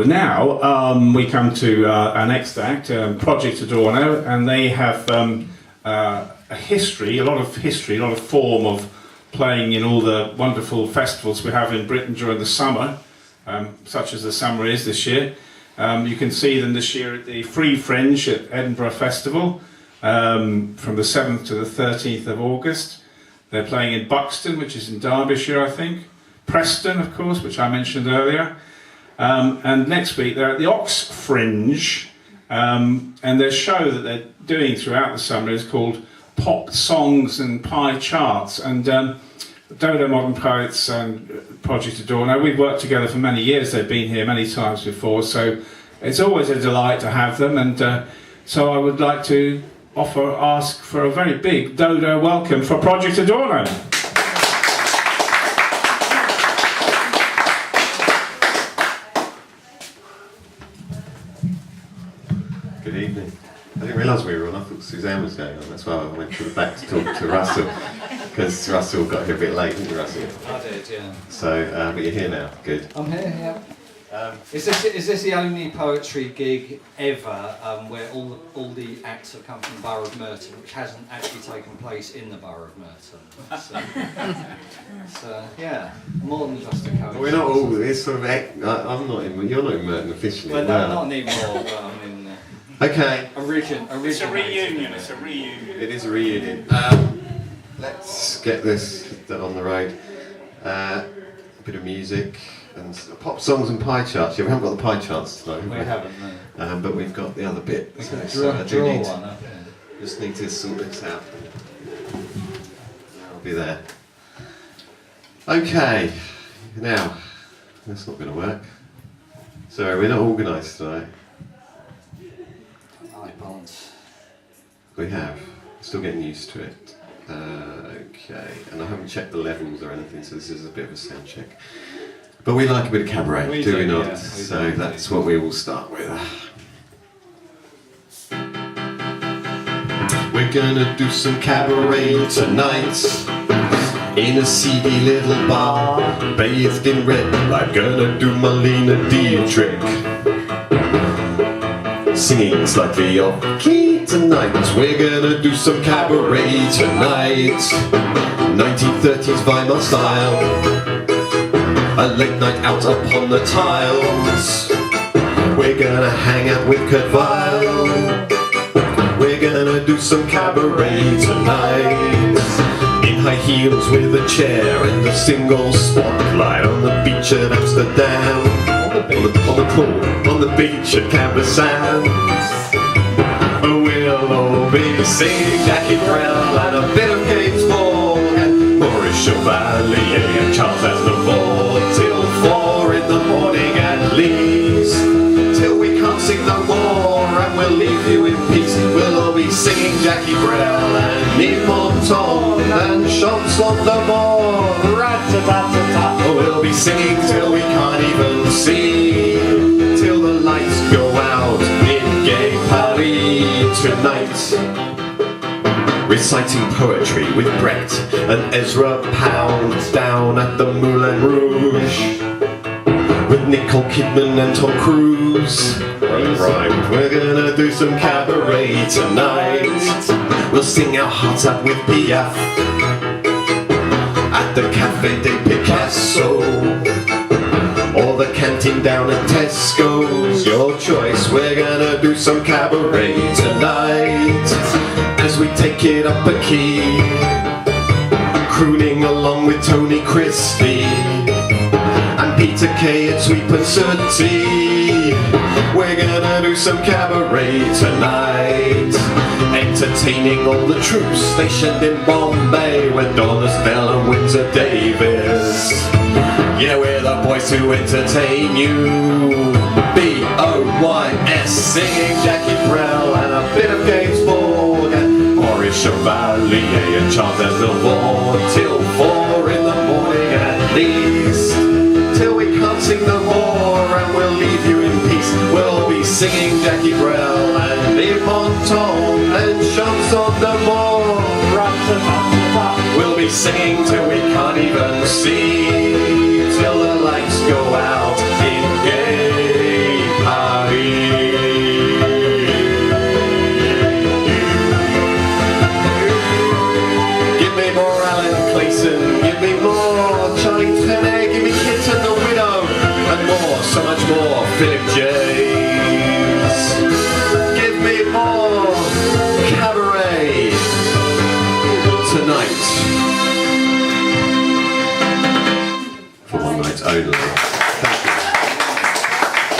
Now we come to our next act, Project Adorno, and they have a lot of form of playing in all the wonderful festivals we have in Britain during the summer, such as the summer is this year. You can see them this year at the Free Fringe at Edinburgh Festival from the 7th to the 13th of August. They're playing in Buxton, which is in Derbyshire, I think. Preston, of course, which I mentioned earlier. And next week they're at the Ox Fringe, and their show that they're doing throughout the summer is called Pop Songs and Pie Charts. And Dodo Modern Poets and Project Adorno, we've worked together for many years. They've been here many times before, so it's always a delight to have them. And so I would like to ask for a very big Dodo welcome for Project Adorno. Good evening. I didn't realise we were on. I thought Suzanne was going on. That's why I went to the back to talk to Russell, because Russell got here a bit late, didn't you, Russell? I did, yeah. So, but you're here now. Good. I'm here, yeah. Is this the only poetry gig ever where all the acts have come from the Borough of Merton, which hasn't actually taken place in the Borough of Merton? So yeah, more than just a coincidence. We're not all. It's sort of. I'm not in. You're not in Merton officially. Well, no, not anymore. But I mean. Okay. It's a reunion. It's a reunion. It is a reunion. Let's get this on the road. A bit of music and pop songs and pie charts. Yeah, we haven't got the pie charts tonight. We haven't, no. But we've got the other bit. We can draw one up. Yeah. Just need to sort this out. I'll be there. Okay. Now, that's not going to work. Sorry, we're not organised tonight. We have. Still getting used to it. Okay, and I haven't checked the levels or anything, so this is a bit of a sound check. But we like a bit of cabaret, do we not? Yeah, so that's what we will start with. We're gonna do some cabaret tonight in a seedy little bar, bathed in red. I'm gonna do my Lena D trick, singing slightly off key tonight. We're gonna do some cabaret tonight, 1930s Weimar style, a late night out upon the tiles. We're gonna hang out with Kurt Weill. We're gonna do some cabaret tonight, in high heels with a chair and a single spotlight on the beach at Amsterdam. On the beach at Cambusang, we'll all be singing Jackie Brel and a bit of James Morgan, Maurice Chevalier and Charles Aznavour, till 4 in the morning at least, till we can't sing no more and we'll leave you in peace. We'll all be singing Jackie Brel and Yves Montand and Chanson d'amour, rat-a-tat-a-tat. We'll be singing till we can't even see, till the lights go out in gay Paris tonight. Reciting poetry with Brett and Ezra Pound down at the Moulin Rouge, with Nicole Kidman and Tom Cruise. Right, we're gonna do some cabaret tonight. We'll sing our hearts out with Piaf at the Café de Picasso, or the canteen down at Tesco's. Your choice. We're gonna do some cabaret tonight, as we take it up a key, crooning along with Tony Christie and Peter Kay and Sweet and Sooty. We're gonna do some cabaret tonight, entertaining all the troops stationed in Bombay with Donis Bell and Windsor Davis. Yeah, we're the boys who entertain you, B-O-Y-S, singing Jackie Brel and a bit of James Morgan, Maurice Chevalier and Charles Aznavour, till 4 in the morning at least, till we can't sing no more and we'll leave you in peace. We'll be singing Jackie Brel and Yves Montand and Chanson d'amour, rat-a-tat-a-tat. We'll be singing till we can't even see, till the lights go out in gay more Philip J's. Give me more Cabaret Tonight. For one night only. Thank you.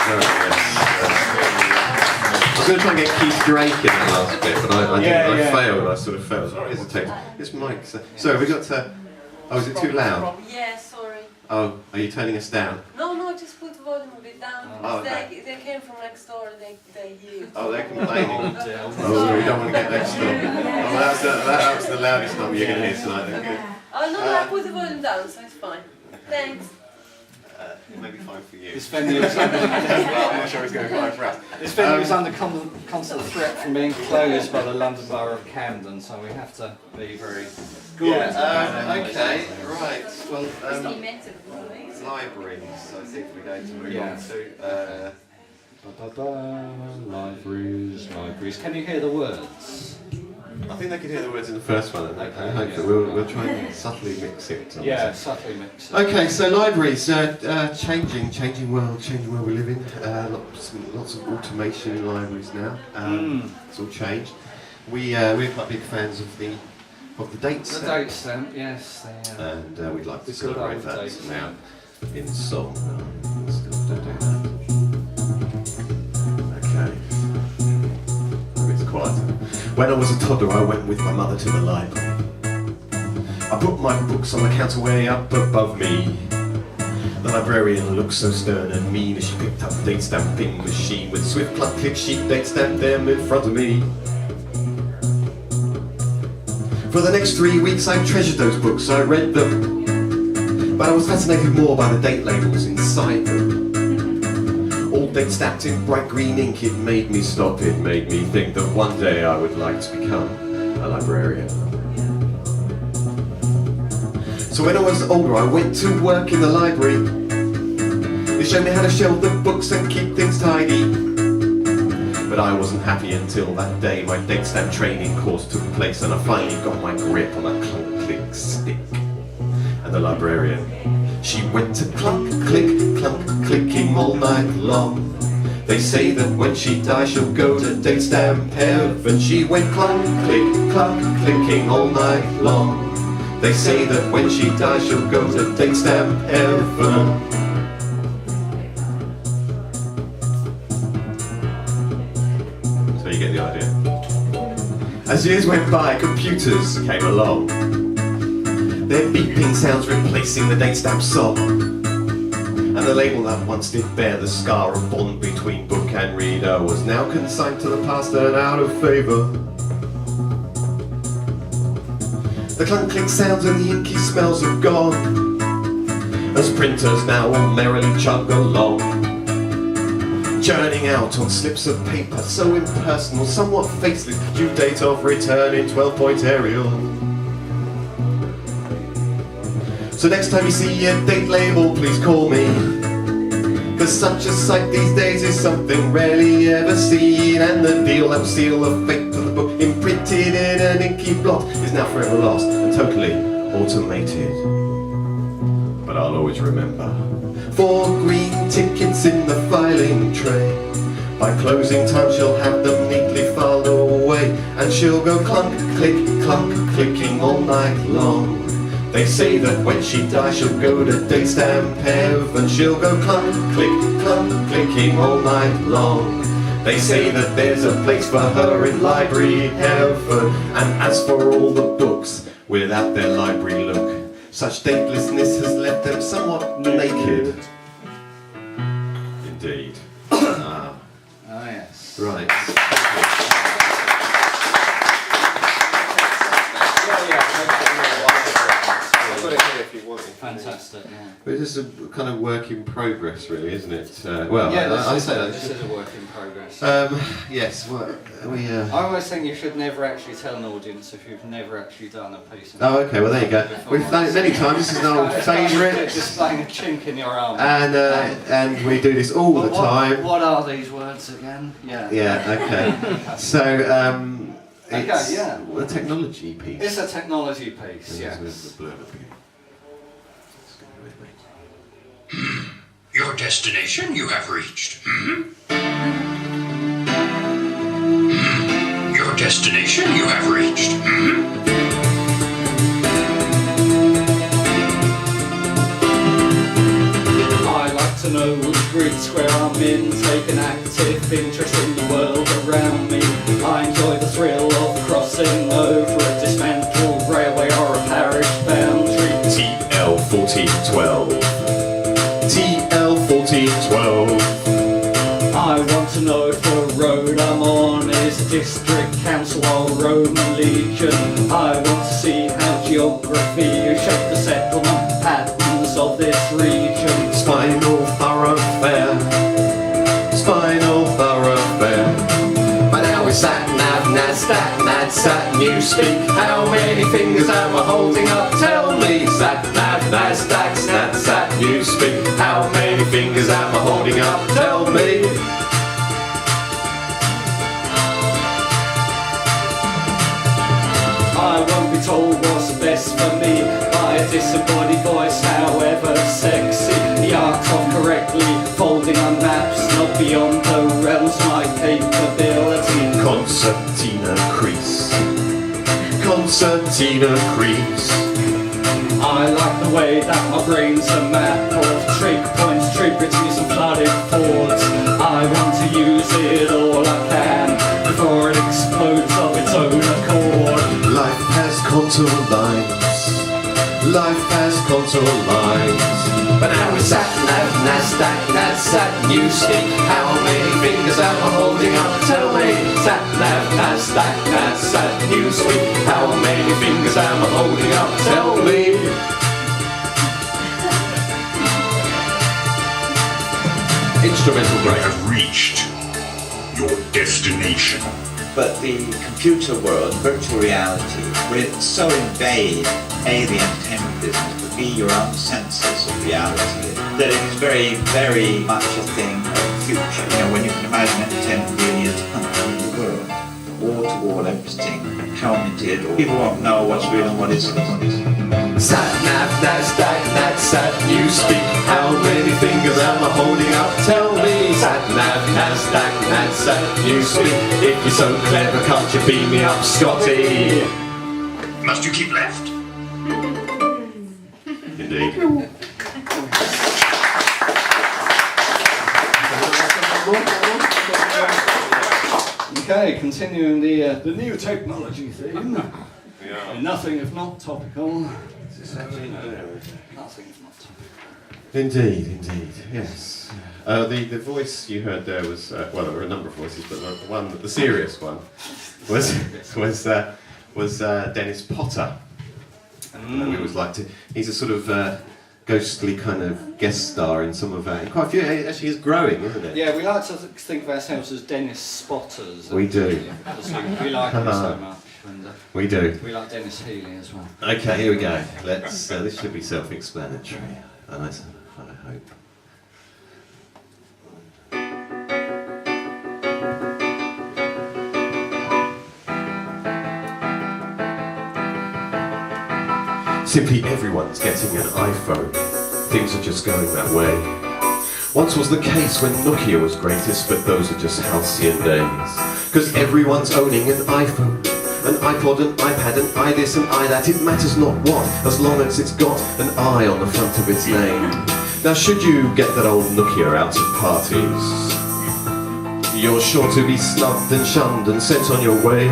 Very nice. I was going to try and get Keith Drake in the last bit, but I failed. I sort of failed. Sorry, hesitate. This mic. So have we got to... Oh, is it too loud? Yeah, sorry. Oh, are you turning us down? No, just put the volume a bit down. Oh, Because okay. they came from next door and they hear. Oh, they're complaining. Oh, we don't want to get next door. Oh, that's the loudest number you're going to hear tonight. Then. Good. Oh, no, I put the volume down, so it's fine. Thanks. It may be fine for you. This venue is under, Well, I'm not sure it's going to be fine for us. this venue is under constant threat from being closed by the London Borough of Camden, so we have to be very good. Yeah, okay, right. Well, libraries, I think we're going to move on to. Libraries. Can you hear the words? I think they could hear the words in the first one, and Okay, hopefully we'll try and subtly mix it. Yeah, subtly mixed. Okay, so libraries, changing world we live in. Lots of automation in libraries now. It's all changed. We're quite big fans of the date The stamp, date stamp, yes. and we'd like to The good celebrate old that date now stamp. in song. Still don't do that. Okay. It's quieter. When I was a toddler, I went with my mother to the library. I put my books on the counter way up above me. The librarian looked so stern and mean as she picked up the date stamping machine. With swift cluck click, she date stamped them in front of me. For the next 3 weeks I treasured those books, I read them. But I was fascinated more by the date labels inside them. All date stamped in bright green ink, it made me stop, it made me think that one day I would like to become a librarian. So when I was older I went to work in the library. They showed me how to shelve the books and keep things tidy. But I wasn't happy until that day my date stamp training course took place and I finally got my grip on a clunk click stick. And the librarian, she went to clunk click clunk clicking all night long. They say that when she dies she'll go to date stamp heaven. She went clunk click clunk clicking all night long. They say that when she dies she'll go to date stamp heaven. So you get the idea. As years went by, computers came along. Their beeping sounds replacing the date stamp song. And the label that once did bear the scar of bond between book and reader was now consigned to the past and out of favour. The clunk click sounds and the inky smells have gone, as printers now all merrily chug along, churning out on slips of paper so impersonal, somewhat faceless, due date of return in 12-point Arial. So next time you see a date label, please call me, cause such a sight these days is something rarely ever seen. And the deal that will seal the fate of the book, imprinted in an inky blot, is now forever lost and totally automated. But I'll always remember 4 green tickets in the filing tray. By closing time she'll have them neatly filed away, and she'll go clunk clicking all night long. They say that when she dies she'll go to date stamp heaven. She'll go clunk clicking all night long. They say that there's a place for her in library heaven. And as for all the books without their library look, such datelessness has left them somewhat naked. Indeed. Oh yes. Right. I've got it here if you want it. Fantastic, yeah. But this is a kind of work in progress, really, isn't it? Well, Yeah, I say that. this is a work in progress. Yes. Well, we. I always think you should never actually tell an audience if you've never actually done a piece of Oh, okay. Well, there you go. We've done it many times. This is an old favourite, displaying a chink in your arm. and we do this all the time. What are these words again? Yeah. Yeah. Okay. So it's yeah. a technology piece. It's a technology piece, And yes. there's the blurb at the beginning. Let's go with me. Your destination you have reached. Your destination you have reached. I like to know which grid square I'm in, take an active interest in the world around me. I enjoy the thrill of crossing over a dismantled railway or a parish boundary. TL 1412. TL 1412. I want to know if the road I'm on is a district council or Roman legion. I want to see how geography shaped the settlement patterns of this region. Spinal thoroughfare. Spinal thoroughfare. But now we're sat nav, NASDAQ, NADSAT, Newspeak. How many fingers am I holding up? Tell me. Sat nav, NASDAQ, NADSAT, Newspeak. How many fingers am I holding up? Tell me. I won't be told what's best for me by a disembodied voice, however sexy. The art of correctly folding on maps, not beyond the realms of my capability. Concertina crease. Concertina crease. I like the way that my brain's a map of trig points, tributaries and flooded fords. I want to use it all I can before it explodes of its own accord. Life has contour lines. Life has contour lines. But now we're sat nav, NASDAQ, NADSAT, Newspeak. How many fingers am I holding up? Tell me. Sat nav, NASDAQ, NADSAT, Newspeak. How many fingers am I holding up? Tell me. Instrumental You break. have reached your destination. But the computer world, virtual reality, will so invade the entertainment business, but be your own senses of reality, that it is very, very much a thing of the future. You know, when you can imagine entertainment really is punching the world, wall-to-wall, everything helmeted, or people won't know what's real and what isn't. Sat nav, NASDAQ, NADSAT, Newspeak. How many fingers am I holding up? Tell me. Sat nav, NASDAQ, NADSAT, Newspeak. If you're so clever, can't you beam me up, Scotty? Must you keep left? Indeed. Okay, continuing the new technology theme. Yeah. Nothing if not topical. Nothing if not topical. Indeed, yes. The voice you heard there was, well, there were a number of voices, but the serious one, was Dennis Potter. We always like to. He's a sort of ghostly kind of guest star in some of our. Quite a few. Actually, he's growing, isn't it? Yeah, we like to think of ourselves as Dennis spotters. We do. Because we like him so much. And, We do. we like Dennis Healy as well. Okay, here we go. Let's. This should be self-explanatory. I hope. Simply everyone's getting an iPhone. Things are just going that way. Once was the case when Nokia was greatest, but those are just halcyon days. Cause everyone's owning an iPhone, an iPod, an iPad, an iThis and iThat. It matters not what, as long as it's got an I on the front of its name. Now should you get that old Nokia out at parties, you're sure to be snubbed and shunned and sent on your way.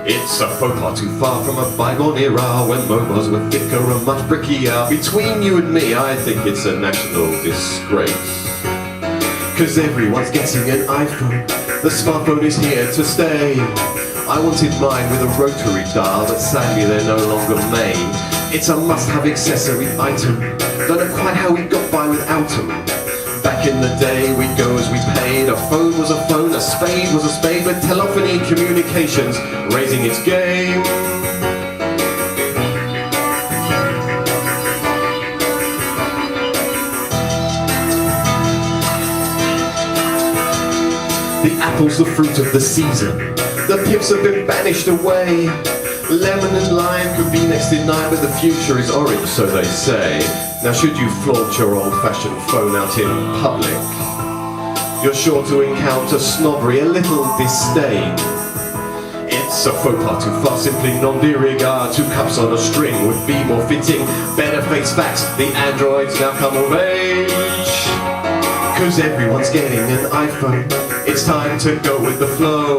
It's a faux pas too far from a bygone era when mobiles were thicker and much brickier. Between you and me, I think it's a national disgrace. Cause everyone's getting an iPhone, the smartphone is here to stay. I wanted mine with a rotary dial, but sadly they're no longer made. It's a must-have accessory item, don't know quite how we got by without them. Back in the day, we'd go as we paid. A phone was a phone, a spade was a spade, but telephony communications raising its game. The apple's the fruit of the season. The pips have been banished away. Lemon and lime could be next in line, but the future is orange, so they say. Now should you flaunt your old-fashioned phone out in public, you're sure to encounter snobbery, a little disdain. It's a faux pas too far, simply non de regard. 2 cups on a string would be more fitting. Better face facts, the androids now come of age. Cause everyone's getting an iPhone, it's time to go with the flow.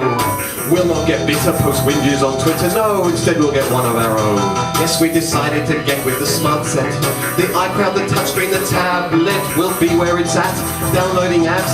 We'll not get bitter post whinges on Twitter, no, instead we'll get one of our own. Yes, we decided to get with the smart set. The iCloud, the touchscreen, the tablet will be where it's at. Downloading apps